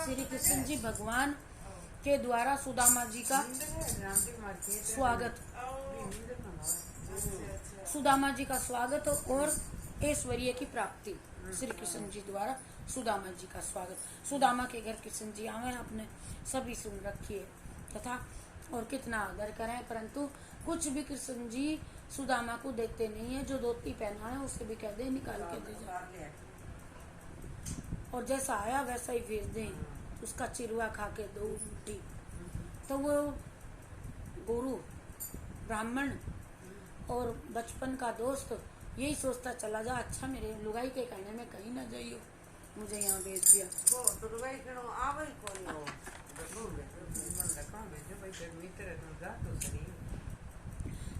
श्री कृष्ण जी भगवान के द्वारा सुदामा जी का स्वागत, सुदामा जी का स्वागत और ऐश्वर्य की प्राप्ति। श्री कृष्ण जी द्वारा सुदामा जी का स्वागत। सुदामा के घर कृष्ण जी आवे, आपने सभी सुन रखिए तथा और कितना आदर करें, परंतु कुछ भी कृष्ण जी सुदामा को देते नहीं है। जो धोती पहना है उसे भी कह दे निकाल के दे जाए, और जैसा आया वैसा ही भेज दें, उसका चिरवा खा के दो मुट्ठी। तो वो गुरु ब्राह्मण और बचपन का दोस्त यही सोचता चला जा, अच्छा मेरे लुगाई के कहने में कहीं ना जाइयो, मुझे यहाँ भेज दिया।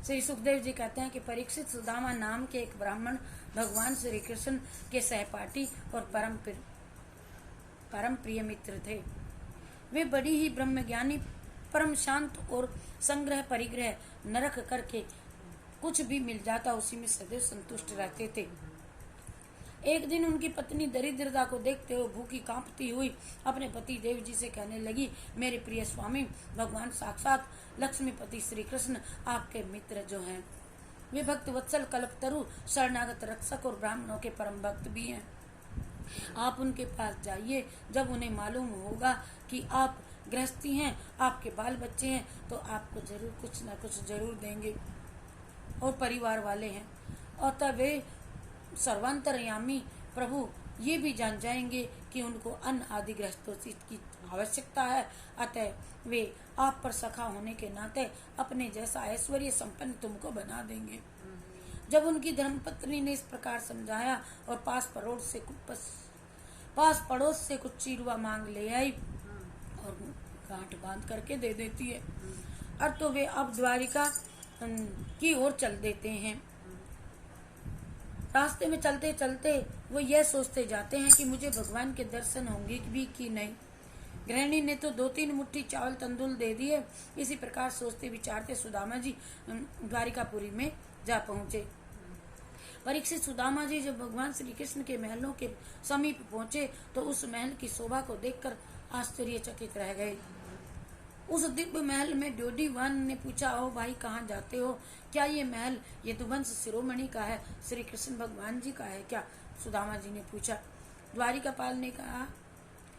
श्री सुखदेव जी कहते हैं कि परीक्षित सुदामा नाम के एक ब्राह्मण भगवान श्री कृष्ण के सहपाठी और परम प्रिय मित्र थे। वे बड़ी ही ब्रह्मज्ञानी, परम शांत और संग्रह परिग्रह नरक करके कुछ भी मिल जाता उसी में सदैव संतुष्ट रहते थे। एक दिन उनकी पत्नी दरिद्रता को देखते हुए भूखी कांपती हुई अपने पति देव जी से कहने लगी, मेरे प्रिय स्वामी भगवान साक्षात लक्ष्मीपति श्री कृष्ण आपके मित्र जो हैं, वे भक्त वत्सल कल्पतरु शरणागत रक्षक और ब्राह्मणों के परम भक्त भी हैं। आप उनके पास जाइए, जब उन्हें मालूम होगा कि आप गृहस्थी हैं, आपके बाल बच्चे हैं, तो आपको जरूर कुछ न कुछ जरूर देंगे और परिवार वाले हैं। और तब वे सर्वांतरयामी प्रभु ये भी जान जाएंगे कि उनको अन्न आदि गृहस्थों की आवश्यकता है, अतः वे आप पर सखा होने के नाते अपने जैसा ऐश्वर्य संपन्न तुमको बना देंगे। जब उनकी धर्मपत्नी ने इस प्रकार समझाया और पास पड़ोस से कुछ चिरवा मांग ले आई और गांठ बांध करके दे देती है, और तो वे अब द्वारिका की ओर चल देते हैं। रास्ते में चलते चलते वो यह सोचते जाते हैं कि मुझे भगवान के दर्शन होंगे भी कि नहीं। गृहिणी ने तो 2-3 मुट्ठी चावल तंदूल दे दिए। इसी प्रकार सोचते विचारते सुदामा जी द्वारिकापुरी में जा पहुंचे। परीक्षित सुदामा जी जब भगवान श्री कृष्ण के महलों के समीप पहुंचे तो उस महल की शोभा को देखकर आश्चर्यचकित रह गए। उस दिव्य महल में ड्योढ़ीवान ने पूछा, ओ भाई कहाँ जाते हो? क्या ये महल यदुवंश शिरोमणि का है? श्री कृष्ण भगवान जी का है क्या? सुदामा जी ने पूछा।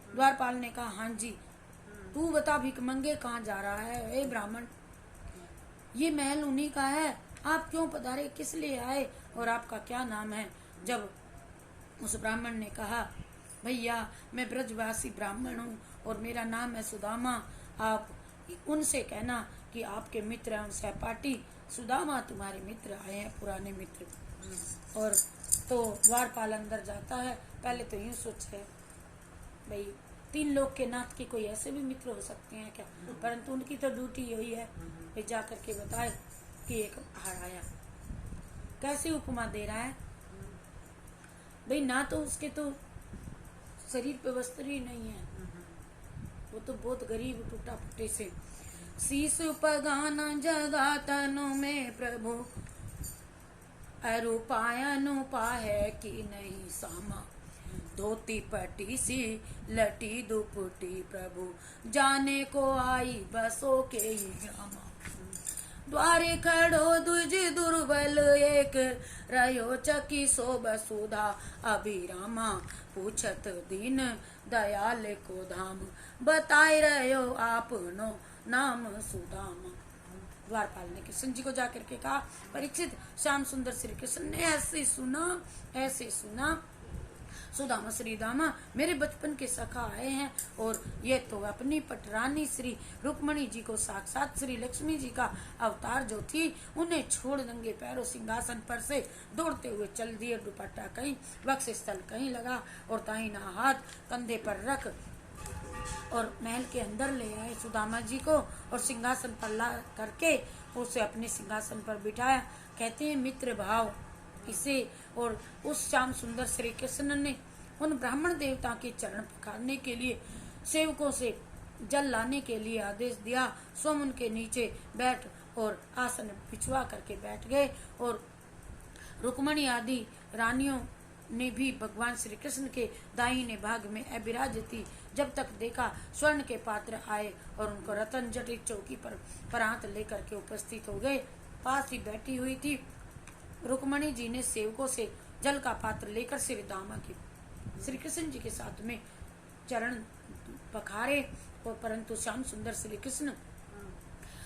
द्वारपाल ने कहा, हाँ जी। तू बता भिखमंगे कहाँ जा रहा है? ए ब्राह्मण, ये महल उन्हीं का है। आप क्यों पधारे, किस लिए आए और आपका क्या नाम है? जब उस ब्राह्मण ने कहा, भैया मैं ब्रजवासी ब्राह्मण हूँ और मेरा नाम है सुदामा, आप उनसे कहना कि आपके मित्र एवं सहपाठी सुदामा तुम्हारे मित्र आए हैं, पुराने मित्र। और तो द्वारपाल अंदर जाता है। पहले तो यूं सोचे भाई 3 लोग के नाथ के कोई ऐसे भी मित्र हो सकते हैं क्या, परंतु उनकी तो ड्यूटी यही है वे जा करके बताए कि एक हार आया। कैसे उपमा दे रहा है भाई, ना तो उसके तो शरीर पे वस्त्र ही नहीं है, वो तो बहुत गरीब टूटा फूटे से। शीश पगान जगा तनु में प्रभु, अरुपायनु पाहे की नहीं सामा। धोती पटी सी लटी दुपटी प्रभु, जाने को आई बसों के ही ग्रामा। द्वारे खड़ो दुज दुर्बल एक, रयो चकी सो बसुधा अभिरामा। पूछत दीन दयाल को धाम, बताए रहो आपनो नाम सुदामा। द्वारपाल ने कृष्ण जी को जाकर के कहा, परीक्षित श्याम सुंदर श्री कृष्ण ने ऐसे सुना सुदामा श्रीदामा मेरे बचपन के सखा आए हैं, और ये तो अपनी पटरानी श्री रुक्मणी जी को साक्षात श्री लक्ष्मी जी का अवतार जो थी, उन्हें छोड़ नंगे पैरों सिंहासन पर से दौड़ते हुए चल दिए। दुपट्टा कहीं, वक्ष स्थल कहीं लगा और दाहिना हाथ कंधे पर रख और महल के अंदर ले आए सुदामा जी को और सिंहासन पर ला करके उसे अपने सिंहासन पर बिठाया। कहते हैं मित्र भाव इसे, और उस श्याम सुंदर श्री कृष्ण ने उन ब्राह्मण देवता के चरण पखारने के लिए सेवकों से जल लाने के लिए आदेश दिया। स्वयं उनके नीचे बैठ और आसन बिछवा करके बैठ गए और रुक्मणी आदि रानियों ने भी भगवान श्री कृष्ण के दाहिने भाग में अविराज थी। जब तक देखा स्वर्ण के पात्र आए और उनको रतन जटित चौकी पर परांत लेकर के उपस्थित हो गए। पास ही बैठी हुई थी रुक्मणी जी ने सेवकों से जल का पात्र लेकर श्री दामा की श्री कृष्ण जी के साथ में चरण पखारे, और परंतु श्याम सुंदर श्री कृष्ण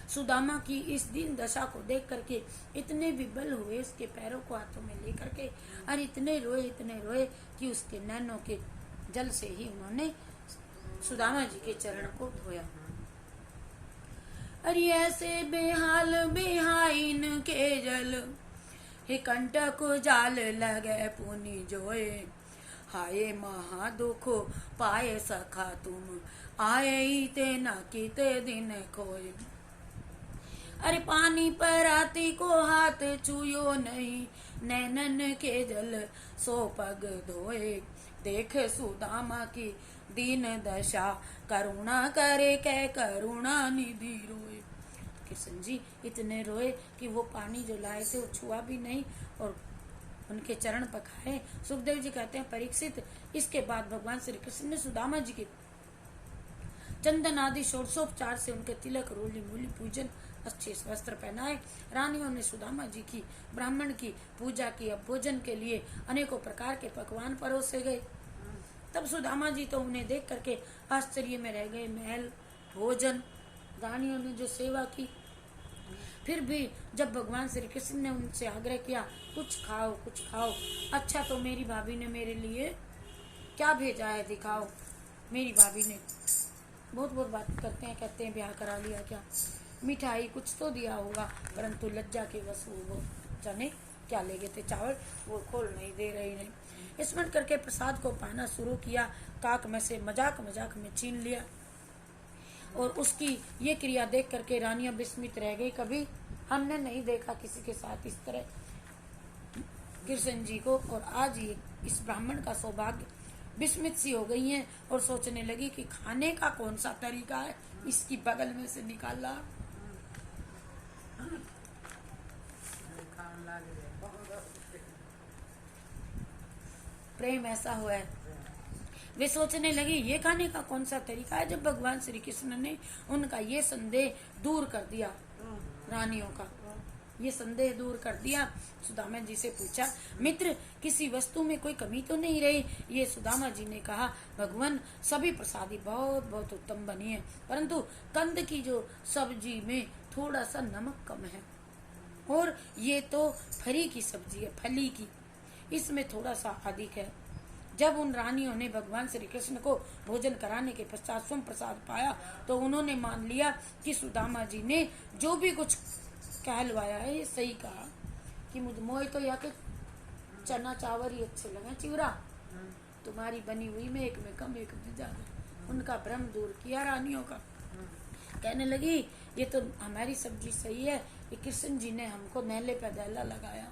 सुदामा की इस दीन दशा को देख करके इतने विबल हुए, उसके पैरों को हाथों में लेकर के और इतने रोए कि उसके नैनों के जल से ही उन्होंने सुदामा जी के चरण को धोया। अरे ऐसे बेहाल बेहाइन के जल हे कंटक जाल लगे पुनि जोए, हाय महा दुख पाए सखा तुम आए ते न कीते दिन खोए। अरे पानी पर आती को हाथ छुयो नहीं, नैनन के जल सो पग धोए, देख सुदामा की दीन दशा करुणा करे कै करुणा निधि रोए। कृष्ण जी इतने रोए कि वो पानी जो लाए थे वो छुआ भी नहीं और उनके चरण पखारे। सुखदेव जी कहते हैं परीक्षित, इसके बाद भगवान श्री कृष्ण ने सुदामा जी के चंदन आदि षोडशोपचार से उनके तिलक रोली मूली पूजन अच्छे वस्त्र पहनाए। रानियों ने सुदामा जी की ब्राह्मण की पूजा की। अब भोजन के लिए अनेकों प्रकार के पकवान परोसे गए। तब सुदामा जी तो उन्हें देख करके आश्चर्य में रह गए। महल भोजन रानियों ने जो सेवा की, फिर भी जब भगवान श्री कृष्ण ने उनसे आग्रह किया कुछ खाओ कुछ खाओ, अच्छा तो मेरी भाभी ने मेरे लिए क्या भेजा है दिखाओ। मेरी भाभी ने बहुत बात करते हैं, कहते हैं ब्याह करा लिया क्या, मिठाई कुछ तो दिया होगा, परंतु लज्जा के वश वो जाने क्या ले गए थे, चावल वो खोल नहीं दे रही नहीं। स्मरण करके प्रसाद को पाना शुरू किया। काक में से मजाक में छीन लिया और उसकी ये क्रिया देख करके रानियां विस्मित रह गई। कभी हमने नहीं देखा किसी के साथ इस तरह कृष्ण जी को, और आज ये इस ब्राह्मण का सौभाग्य। विस्मित सी हो गई हैं और सोचने लगी कि खाने का कौन सा तरीका है, इसकी बगल में से निकाला। प्रेम ऐसा हुआ है। वे सोचने लगे ये खाने का कौन सा तरीका है, जब भगवान श्री कृष्ण ने उनका ये संदेह दूर कर दिया, रानियों का ये संदेह दूर कर दिया। सुदामा जी से पूछा मित्र किसी वस्तु में कोई कमी तो नहीं रही। ये सुदामा जी ने कहा भगवान सभी प्रसादी बहुत उत्तम बनी है, परंतु कंद की जो सब्जी में थोड़ा सा नमक कम है, और ये तो फली की सब्जी है, फली की, इसमें थोड़ा सा अधिक है। जब उन रानियों ने भगवान श्री कृष्ण को भोजन कराने के पश्चात स्वयं प्रसाद पाया तो उन्होंने मान लिया कि सुदामा जी ने जो भी कुछ कहलवाया है ये सही कहा, कि मुझ मोए तो या के चना चावल ही अच्छे लगे चिवरा, तुम्हारी बनी हुई में एक में कम एक में ज्यादा। उनका भ्रम दूर किया रानियों का। कहने लगी ये तो हमारी सब्जी सही है, ये कृष्ण जी ने हमको नहले पे दैला लगाया,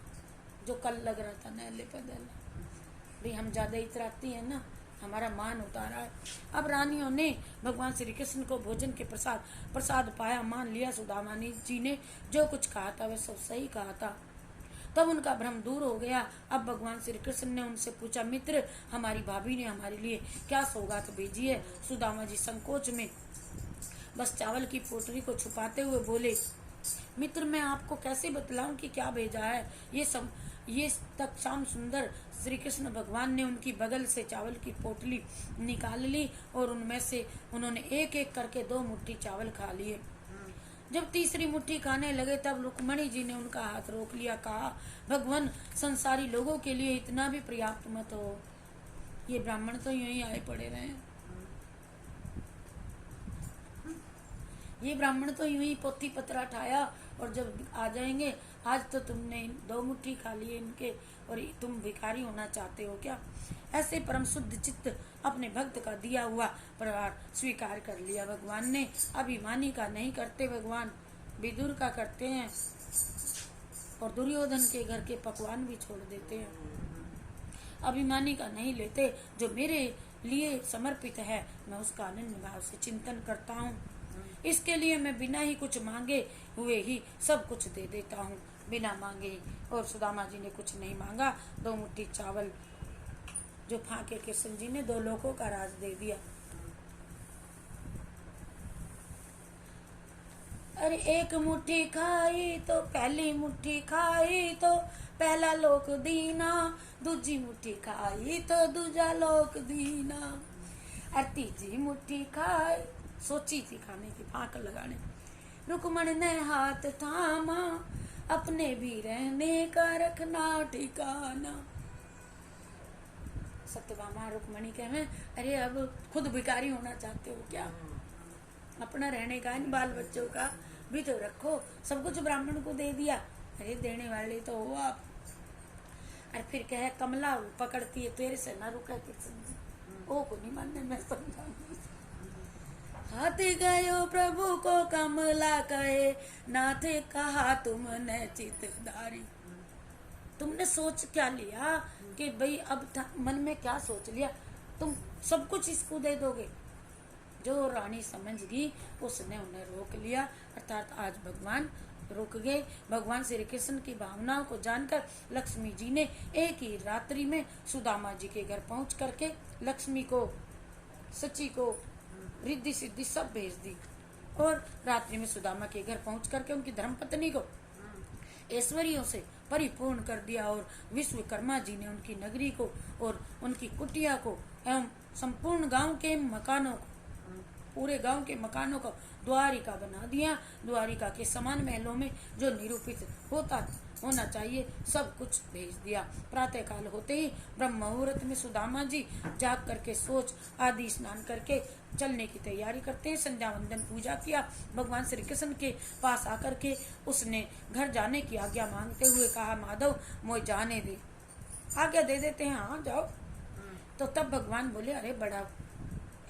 जो कल लग रहा था नहले पे दैला। भाई हम ज्यादा इतराती है ना, हमारा मान उतारा है। अब रानियों ने भगवान श्री कृष्ण को भोजन के प्रसाद पाया, मान लिया सुदामा जी ने जो कुछ कहा था वह सब सही कहा था। तब उनका भ्रम दूर हो गया। अब भगवान श्री कृष्ण ने उनसे पूछा मित्र हमारी भाभी ने हमारे लिए क्या सौगात भेजी है। सुदामा जी संकोच में बस चावल की पोटली को छुपाते हुए बोले मित्र मैं आपको कैसे बतलाऊं कि क्या भेजा है। ये तक श्याम सुंदर श्री कृष्ण भगवान ने उनकी बगल से चावल की पोटली निकाल ली और उनमें से उन्होंने एक एक करके 2 मुट्ठी चावल खा लिए। जब तीसरी मुट्ठी खाने लगे तब रुक्मणी जी ने उनका हाथ रोक लिया, कहा भगवान संसारी लोगों के लिए इतना भी पर्याप्त मत हो, ये ब्राह्मण तो यूं ही आए पड़े रहे, ये ब्राह्मण तो यूं ही पोथी पत्रा ठाया और जब आ जाएंगे आज तो तुमने 2 मुट्ठी खा लिए इनके और तुम भिखारी होना चाहते हो क्या। ऐसे परम शुद्ध चित्त अपने भक्त का दिया हुआ प्रहार स्वीकार कर लिया। भगवान ने अभिमानी का नहीं करते, भगवान विदुर का करते हैं और दुर्योधन के घर के पकवान भी छोड़ देते हैं। अभिमानी का नहीं लेते, जो मेरे लिए समर्पित है मैं उसका अनन्य भाव से चिंतन करता हूँ। इसके लिए मैं बिना ही कुछ मांगे हुए ही सब कुछ दे देता हूँ, बिना मांगे। और सुदामा जी ने कुछ नहीं मांगा, 2 मुट्ठी चावल जो फाके कृष्ण जी ने 2 लोकों का राज दे दिया। अरे एक मुट्ठी खाई तो पहली मुट्ठी खाई तो पहला लोक दीना, दूजी मुट्ठी खाई तो दूजा लोक दीना, और तीजी मुट्ठी खाई, सोची थी खाने की, फाक लगाने, रुक्मण ने हाथ थामा, अपने भी रहने का रखना ठिकाना। सत्यभामा रुक्मणी कहे, अरे अब खुद भिखारी होना चाहते हो क्या? अपना रहने का, इन बाल बच्चों का भी तो रखो, सब कुछ ब्राह्मण को दे दिया। अरे देने वाले तो हो आप। और फिर कहे, कमला पकड़ती है, तेरे से ना रुका कृष्ण जी, ओ को नहीं मानने में समझाऊंगी। हाथी गयो प्रभु को कमला कहे, नाथे कहा तुमने चितधारी। तुमने सोच क्या लिया कि भाई अब मन में क्या सोच लिया, तुम सब कुछ इसको दे दोगे? जो रानी समझ गई उसने उन्हें रोक लिया, अर्थात आज भगवान रुक गए। भगवान श्री कृष्ण की भावनाओं को जानकर लक्ष्मी जी ने एक ही रात्रि में सुदामा जी के घर पहुंच करके लक्ष्मी को, सची को, रिद्धि सिद्धि सब भेज दी, और रात्रि में सुदामा के घर पहुंच करके उनकी धर्मपत्नी को ऐश्वर्यों से परिपूर्ण कर दिया, और विश्वकर्मा जी ने उनकी नगरी को और उनकी कुटिया को एवं संपूर्ण गांव के मकानों को, पूरे गांव के मकानों को द्वारिका बना दिया। द्वारिका के समान महलों में जो निरूपित होना चाहिए सब कुछ भेज दिया। प्रातः काल होते ही ब्रह्म मुहूर्त में सुदामा जी जाग करके सोच आदि स्नान करके चलने की तैयारी करते हैं। संध्या वंदन पूजा किया, भगवान श्री कृष्ण के पास आकर के उसने घर जाने की आज्ञा मांगते हुए कहा, माधव मोए जाने दे। आज्ञा दे देते हैं, हाँ जाओ। तो तब भगवान बोले, अरे बड़ा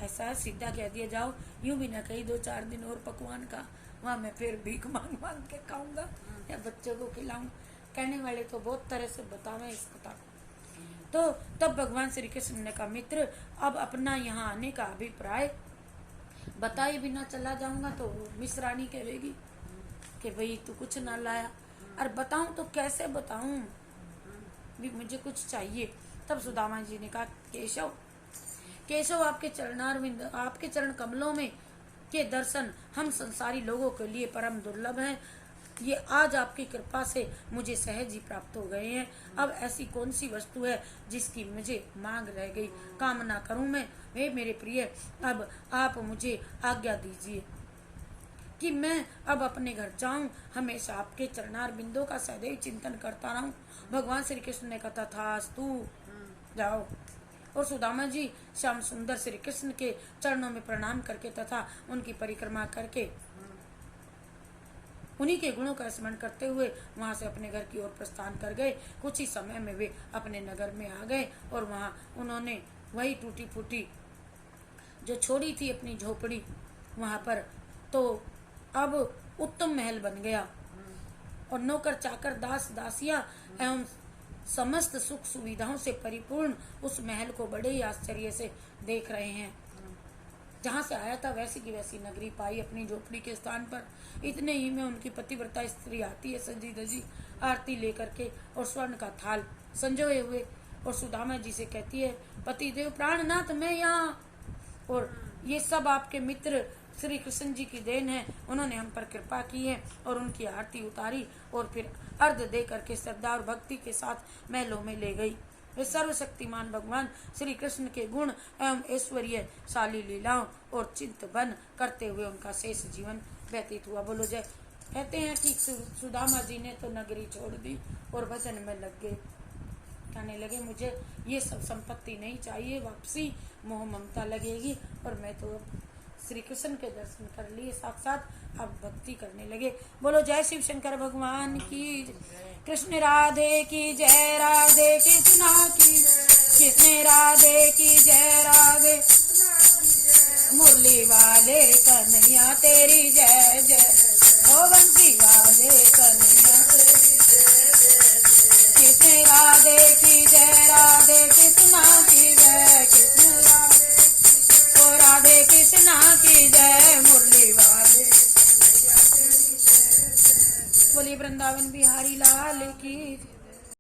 ऐसा सीधा कह दिया, जाओ, यूं भी ना कही 2-4 दिन और पकवान का, वहाँ मैं फिर भीख मांग मांग के खाऊंगा या बच्चों को खिलाऊं। कहने वाले तो बहुत तरह से बतावे इस कथा को। तो तब भगवान श्री कृष्ण ने कहा, मित्र अब अपना यहाँ आने का अभिप्राय बताए बिना चला जाऊंगा तो मिश्रानी कहेगी कि भाई तू कुछ ना लाया, और बताऊं तो कैसे बताऊं, भी मुझे कुछ चाहिए। तब सुदामा जी ने कहा, केशव केशव आपके चरणारविंद, आपके चरण कमलों में के दर्शन हम संसारी लोगों के लिए परम दुर्लभ हैं। ये आज आपकी कृपा से मुझे सहज ही प्राप्त हो गए हैं। अब ऐसी कौन सी वस्तु है जिसकी मुझे मांग रह गई, कामना करूं मैं? वे मेरे प्रिय, अब आप मुझे आज्ञा दीजिए कि मैं अब अपने घर जाऊं, हमेशा आपके चरणार बिंदों का सदैव चिंतन करता रहूं। भगवान श्री कृष्ण ने कहा, तथास्तु, जाओ। और सुदामा जी श्याम सुंदर श्री कृष्ण के चरणों में प्रणाम करके तथा उनकी परिक्रमा करके उन्हीं के गुणों का स्मरण करते हुए वहां से अपने घर की ओर प्रस्थान कर गए। कुछ ही समय में वे अपने नगर में आ गए, और वहां उन्होंने वही टूटी फूटी जो छोड़ी थी अपनी झोपड़ी, वहां पर तो अब उत्तम महल बन गया, और नौकर चाकर दास दासियां एवं समस्त सुख सुविधाओं से परिपूर्ण उस महल को बड़े ही आश्चर्य से देख रहे हैं। जहां से आया था वैसी की वैसी नगरी पाई अपनी झोपड़ी के स्थान पर। इतने ही में उनकी पतिव्रता स्त्री आती है सजी धजी आरती लेकर के और स्वर्ण का थाल संजोए हुए, और सुदामा जी से कहती है, पतिदेव प्राणनाथ मैं यहाँ, और ये सब आपके मित्र श्री कृष्ण जी की देन है, उन्होंने हम पर कृपा की है। और उनकी आरती उतारी और फिर अर्घ दे करके श्रद्धा और भक्ति के साथ महलों में ले गई। वे सर्वशक्तिमान भगवान श्री कृष्ण के गुण एवं ऐश्वर्यशाली लीलाओं और चिंतन करते हुए उनका शेष जीवन व्यतीत हुआ। बोलो जय। कहते हैं कि सुदामा जी ने तो नगरी छोड़ दी और भजन में लग गए, कहने लगे मुझे ये सब संपत्ति नहीं चाहिए, वापसी मोह ममता लगेगी, और मैं तो श्री कृष्ण के दर्शन कर लिए साक्षात, अब भक्ति करने लगे। बोलो जय शिव शंकर भगवान की, कृष्ण राधे की जय, राधे कृष्णा की, कृष्ण राधे की जय, राधे मुरली वाले कन्हैया तेरी जय जय, ओ बंसी वाले कन्हैया तेरी जय, कृष्ण राधे की जय, राधे कृष्णा की जय, कृष्ण राधे कृष्णा की जय, मुरली वाले। बोलिए वृंदावन बिहारी लाल की।